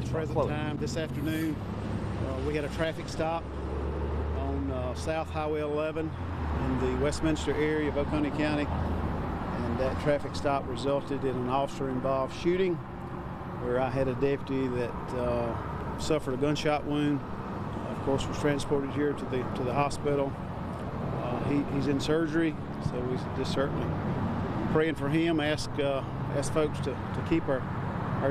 At present time, this afternoon, we had a traffic stop on South Highway 11 in the Westminster area of Oconee County, and that traffic stop resulted in an officer-involved shooting where I had a deputy that suffered a gunshot wound. Of course, was transported here to the hospital. He's in surgery, so we just certainly praying for him. Ask folks to keep our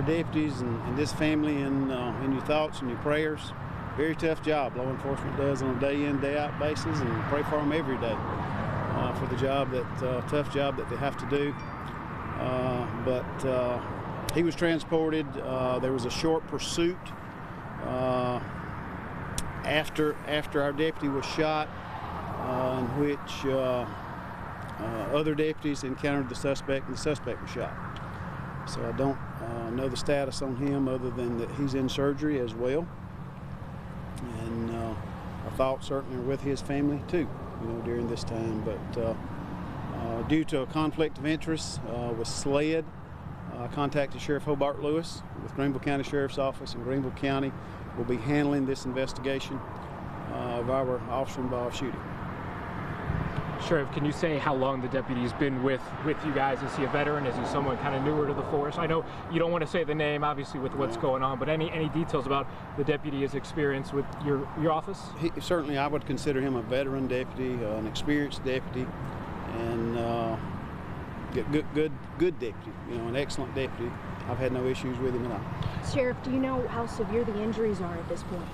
deputies and this family in your thoughts and your prayers. Very tough job law enforcement does on a day-in, day-out basis, and pray for them every day for the tough job that they have to do. But he was transported. There was a short pursuit after our deputy was shot, in which other deputies encountered the suspect, and the suspect was shot. So I don't know the status on him other than that he's in surgery as well. And our thoughts certainly are with his family too, during this time. But due to a conflict of interest with SLED, I contacted Sheriff Hobart Lewis with Greenville County Sheriff's Office, and Greenville County will be handling this investigation of our officer-involved shooting. Sheriff, can you say how long the deputy's been with you guys? Is he a veteran? Is he someone kind of newer to the force? I know you don't want to say the name, obviously, with what's going on, but any details about the deputy's experience with your office? Certainly, I would consider him a veteran deputy, an experienced deputy, and good deputy. An excellent deputy. I've had no issues with him at all. Sheriff, do you know how severe the injuries are at this point?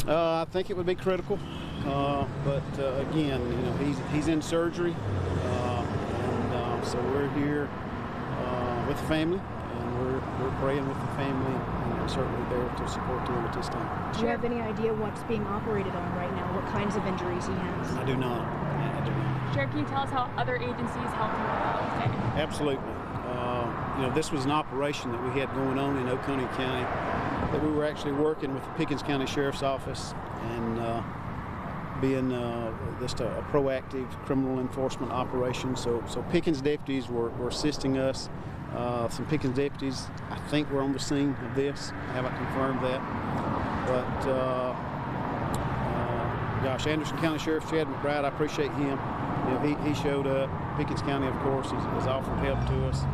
I think it would be critical, but again, he's in surgery, and so we're here with the family, and we're praying with the family, and we're certainly there to support them at this time. Do you have any idea what's being operated on right now? What kinds of injuries he has? I do not. Sheriff, can you tell us how other agencies helped him with that? Absolutely. This was an operation that we had going on in Oconee County that we were actually working with the Pickens County Sheriff's Office and being just a proactive criminal enforcement operation. So Pickens deputies were assisting us. Some Pickens deputies, I think, were on the scene of this. I haven't confirmed that. But gosh, Anderson County Sheriff Chad McBride, I appreciate him. He showed up. Pickens County, of course, has offered help to us.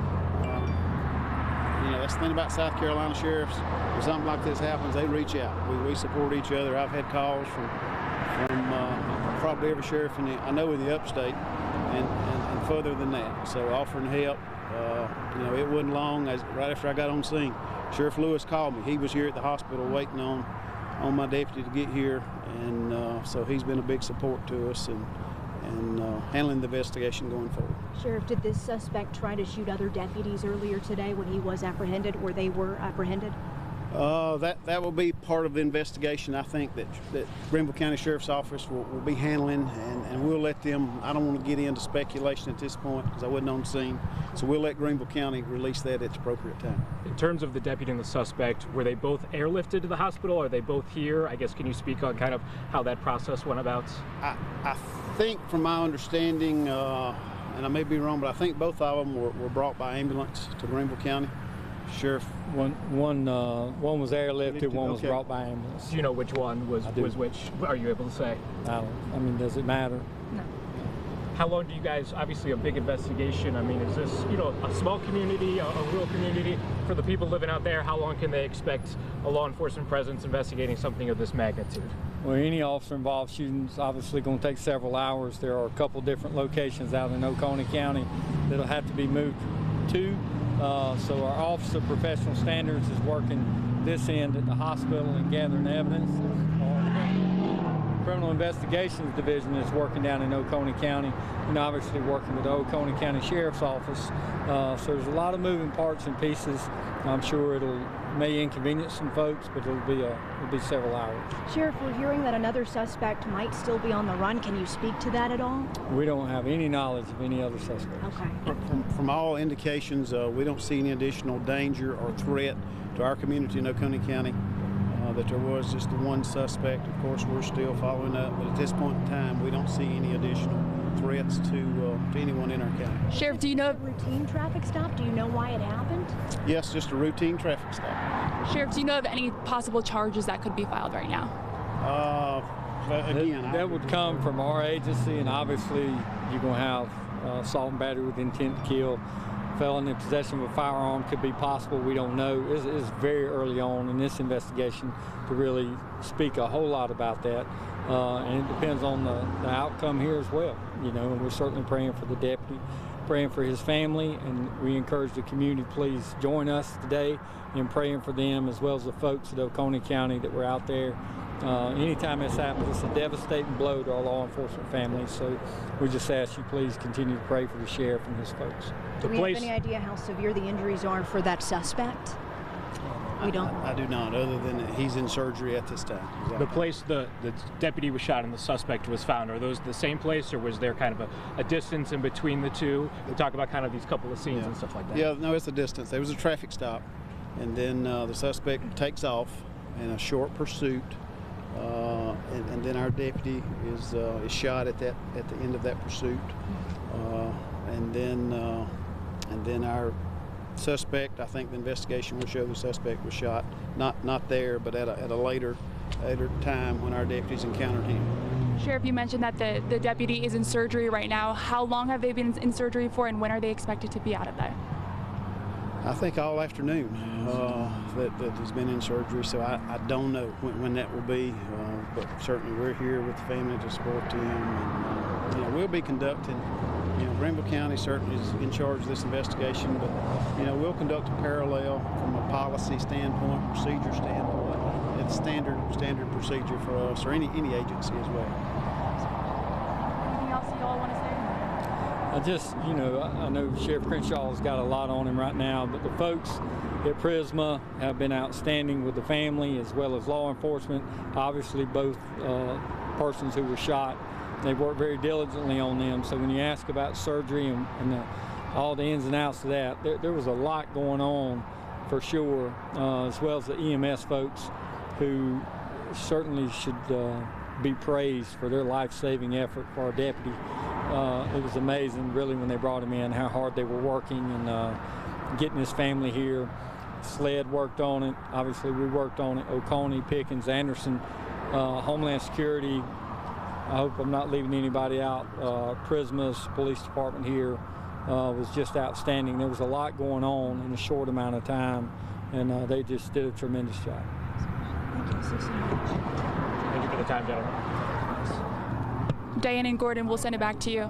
That's the thing about South Carolina sheriffs. When something like this happens, they reach out. We support each other. I've had calls from probably every sheriff I know in the upstate and further than that. So offering help. It wasn't long. Right after I got on scene, Sheriff Lewis called me. He was here at the hospital waiting on my deputy to get here, and so he's been a big support to us and handling the investigation going forward. Sheriff, did this suspect try to shoot other deputies earlier today when he was apprehended, or they were apprehended? That will be part of the investigation. I think that Greenville County Sheriff's Office will be handling, and we'll let them. I don't want to get into speculation at this point because I wasn't on the scene. So we'll let Greenville County release that at the appropriate time. In terms of the deputy and the suspect, were they both airlifted to the hospital? Are they both here? I guess, can you speak on kind of how that process went about? I think from my understanding, and I may be wrong, but I think both of them were brought by ambulance to Greenville County. Sheriff, one was airlifted, one was brought by ambulance. Do you know which one was which? Are you able to say? Does it matter? No. How long do you guys, obviously a big investigation, is this, a small community, a rural community? For the people living out there, how long can they expect a law enforcement presence investigating something of this magnitude? Well, any officer-involved shooting is obviously going to take several hours. There are a couple different locations out in Oconee County that'll have to be moved to. So our Office of Professional Standards is working this end at the hospital and gathering evidence. Our Criminal Investigations Division is working down in Oconee County, and obviously working with the Oconee County Sheriff's Office. So there's a lot of moving parts and pieces. I'm sure it'll may inconvenience some folks, but it'll be several hours. Sheriff, we're hearing that another suspect might still be on the run. Can you speak to that at all? We don't have any knowledge of any other suspects. Okay. From all indications, we don't see any additional danger or threat to our community in Oconee County. That there was just the one suspect. Of course, we're still following up, but at this point in time, we don't see any additional threats to anyone in our county. Sheriff, do you know? Routine traffic stop? Do you know why it happened? Yes, just a routine traffic stop. Sheriff, do you know of any possible charges that could be filed right now? Again, that would come from our agency, and obviously you're going to have assault and battery with intent to kill. Felon in possession of a firearm could be possible. We don't know. It's very early on in this investigation to really speak a whole lot about that. And it depends on the outcome here as well. You know, and we're certainly praying for the deputy, praying for his family, and we encourage the community, please join us today in praying for them, as well as the folks at Oconee County that were out there. Anytime this happens, it's a devastating blow to our law enforcement families. So we just ask you please continue to pray for the sheriff and his folks. Do we have any idea how severe the injuries are for that suspect? We don't. I do not, other than that he's in surgery at this time. The place the deputy was shot and the suspect was found, are those the same place, or was there kind of a distance in between the two? We talk about kind of these couple of scenes and stuff like that. Yeah, no, it's a distance. There was a traffic stop, and then the suspect takes off in a short pursuit, and then our deputy is shot at the end of that pursuit, and then our suspect, I think the investigation will show the suspect was shot not there, but at a later time when our deputies encountered him. Sheriff, you mentioned that the deputy is in surgery right now. How long have they been in surgery for, and when are they expected to be out of there? I think all afternoon that has been in surgery, so I don't know when that will be, but certainly we're here with the family to support them, and we'll be conducting. Greenville County certainly is in charge of this investigation, but we'll conduct a parallel from a policy standpoint, procedure standpoint. It's standard procedure for us or any agency as well. Anything else you all want to say? I know Sheriff Crenshaw has got a lot on him right now, but the folks at Prisma have been outstanding with the family as well as law enforcement. Obviously, both persons who were shot, they've worked very diligently on them. So when you ask about surgery and all the ins and outs of that, there was a lot going on for sure, as well as the EMS folks who certainly should be praised for their life-saving effort for our deputy. It was amazing, really, when they brought him in, how hard they were working and getting his family here. SLED worked on it. Obviously, we worked on it. Oconee, Pickens, Anderson, Homeland Security. I hope I'm not leaving anybody out. Prisma's police department here was just outstanding. There was a lot going on in a short amount of time, and they just did a tremendous job. Thank you so much. Thank you for the time, gentlemen. Diane and Gordon, we'll send it back to you.